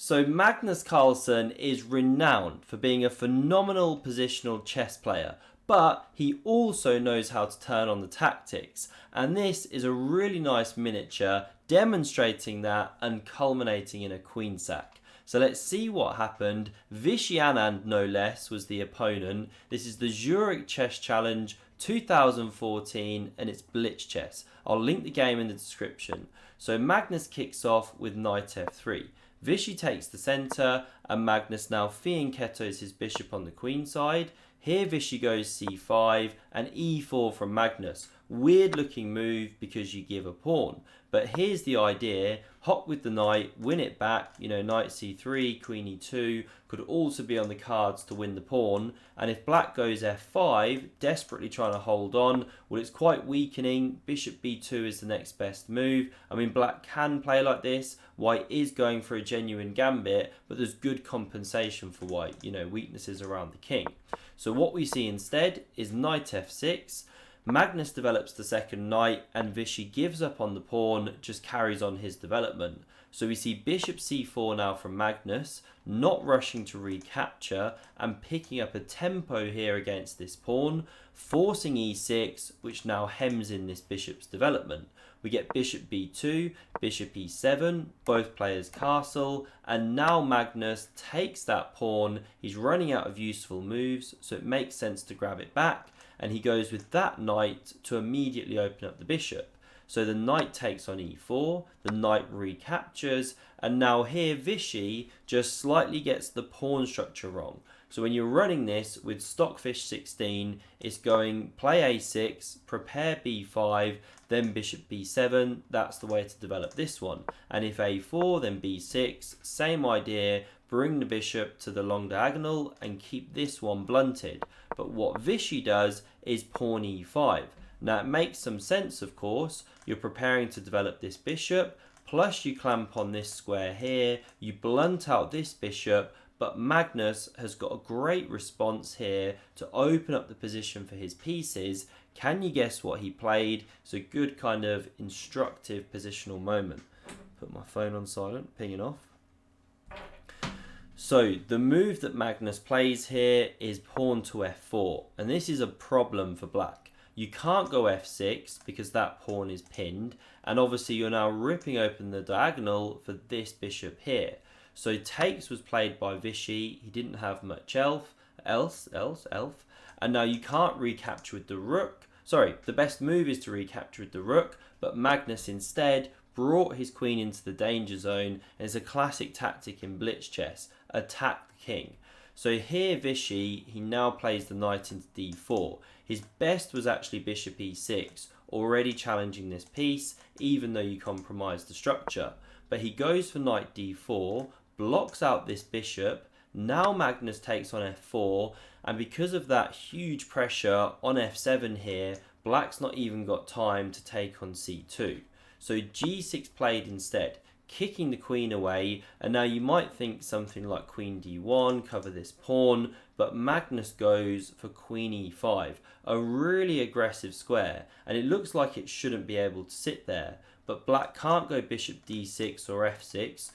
So Magnus Carlsen is renowned for being a phenomenal positional chess player, but he also knows how to turn on the tactics. And this is a really nice miniature demonstrating that and culminating in a queen sack. So let's see what happened. Vishy Anand, no less, was the opponent. This is the Zurich Chess Challenge 2014 and it's Blitz chess. I'll link the game in the description. So Magnus kicks off with knight f3. Vishy takes the centre and Magnus now fianchettos his bishop on the queen side. Here Vishy goes c5 and e4 from Magnus. Weird looking move because you give a pawn. But here's the idea, hop with the knight, win it back, knight c3, queen e2, could also be on the cards to win the pawn. And if black goes f5, desperately trying to hold on, well it's quite weakening, bishop b2 is the next best move. I mean black can play like this, white is going for a genuine gambit, but there's good compensation for white, weaknesses around the king. So what we see instead is knight f6, Magnus develops the second knight and Vishy gives up on the pawn, just carries on his development. So we see bishop c4 now from Magnus, not rushing to recapture and picking up a tempo here against this pawn, forcing e6, which now hems in this bishop's development. We get bishop b2, bishop e7, both players castle, and now Magnus takes that pawn. He's running out of useful moves, so it makes sense to grab it back. And he goes with that knight to immediately open up the bishop. So the knight takes on e4, the knight recaptures, and now here Vishy just slightly gets the pawn structure wrong. So when you're running this with Stockfish 16, it's going play a6, prepare b5, then bishop b7. That's the way to develop this one. And if a4, then b6, same idea, bring the bishop to the long diagonal and keep this one blunted. But what Vishy does is pawn e5. Now it makes some sense, of course. You're preparing to develop this bishop, plus you clamp on this square here, you blunt out this bishop, but Magnus has got a great response here to open up the position for his pieces. Can you guess what he played? It's a good kind of instructive positional moment. Put my phone on silent, pinging off. So the move that Magnus plays here is pawn to f4, and this is a problem for black. You can't go f6 because that pawn is pinned, and obviously you're now ripping open the diagonal for this bishop here. So takes was played by Vishy, he didn't have much else, and now you can't recapture with the rook. Sorry, the best move is to recapture with the rook, but Magnus instead brought his queen into the danger zone, and it's a classic tactic in blitz chess, attack the king. So here Vishy, he now plays the knight into d4. His best was actually bishop e6, already challenging this piece, even though you compromise the structure. But he goes for knight d4, blocks out this bishop. Now Magnus takes on f4, and because of that huge pressure on f7 here, black's not even got time to take on c2. So g6 played instead, kicking the queen away, and now you might think something like queen d1, cover this pawn, but Magnus goes for queen e5, a really aggressive square, and it looks like it shouldn't be able to sit there. But black can't go bishop d6 or f6.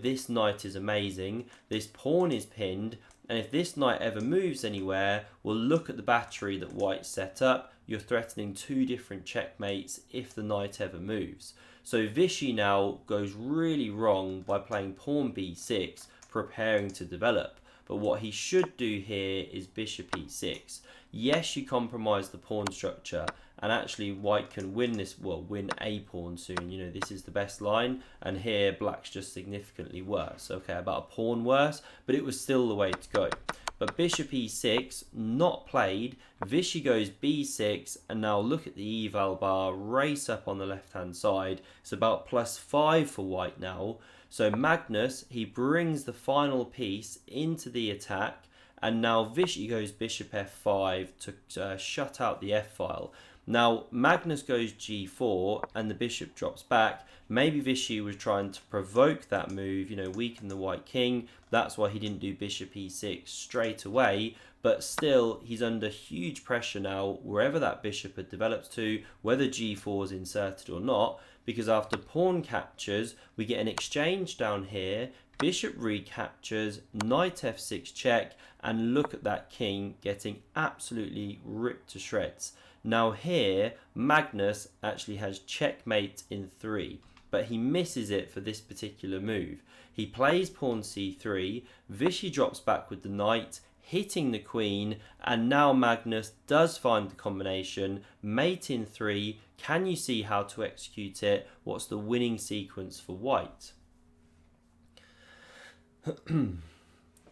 This knight is amazing, this pawn is pinned, and if this knight ever moves anywhere, well, look at the battery that white set up. You're threatening two different checkmates if the knight ever moves. So Vishy now goes really wrong by playing pawn b6, preparing to develop. But what he should do here is bishop e6. Yes, you compromise the pawn structure, and actually white can win this, win a pawn soon. This is the best line, and here black's just significantly worse. Okay, about a pawn worse, but it was still the way to go. But bishop e6, not played. Vishy goes b6, and now look at the eval bar race up on the left-hand side. It's about +5 for white now. So Magnus, he brings the final piece into the attack, and now Vishy goes bishop f5 to shut out the f-file. Now Magnus goes g4 and the bishop drops back. Maybe Vishy was trying to provoke that move, weaken the white king. That's why he didn't do bishop e6 straight away. But still, he's under huge pressure now, wherever that bishop had developed to, whether g4 is inserted or not. Because after pawn captures, we get an exchange down here. bishop recaptures, knight f6 check, and look at that king getting absolutely ripped to shreds. Now here, Magnus actually has checkmate in 3, but he misses it for this particular move. He plays pawn c3, Vishy drops back with the knight, hitting the queen, and now Magnus does find the combination, mate in 3. Can you see how to execute it? What's the winning sequence for white?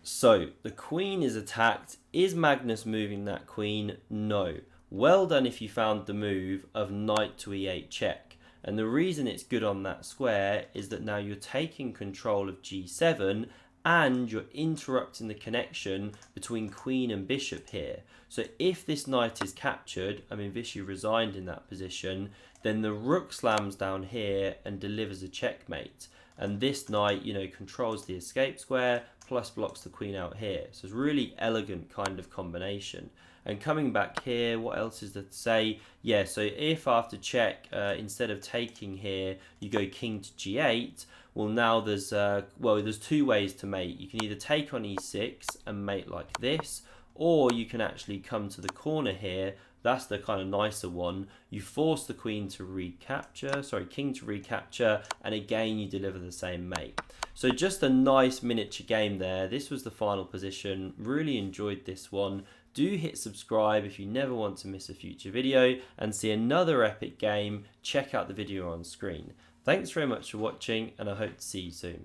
So the queen is attacked. Is Magnus moving that queen? No. Well done if you found the move of knight to e8 check. And the reason it's good on that square is that now you're taking control of g7 and you're interrupting the connection between queen and bishop here. So if this knight is captured, I mean Vishy resigned in that position, then the rook slams down here and delivers a checkmate. And this knight, controls the escape square plus blocks the queen out here. So it's a really elegant kind of combination. And coming back here, what else is there to say? Yeah, so if after check, instead of taking here, you go king to g8, well now there's two ways to mate. You can either take on e6 and mate like this, or you can actually come to the corner here. That's the kind of nicer one. You force the king to recapture, and again you deliver the same mate. So just a nice miniature game there. This was the final position. Really enjoyed this one. Do hit subscribe if you never want to miss a future video and see another epic game. Check out the video on screen. Thanks very much for watching, and I hope to see you soon.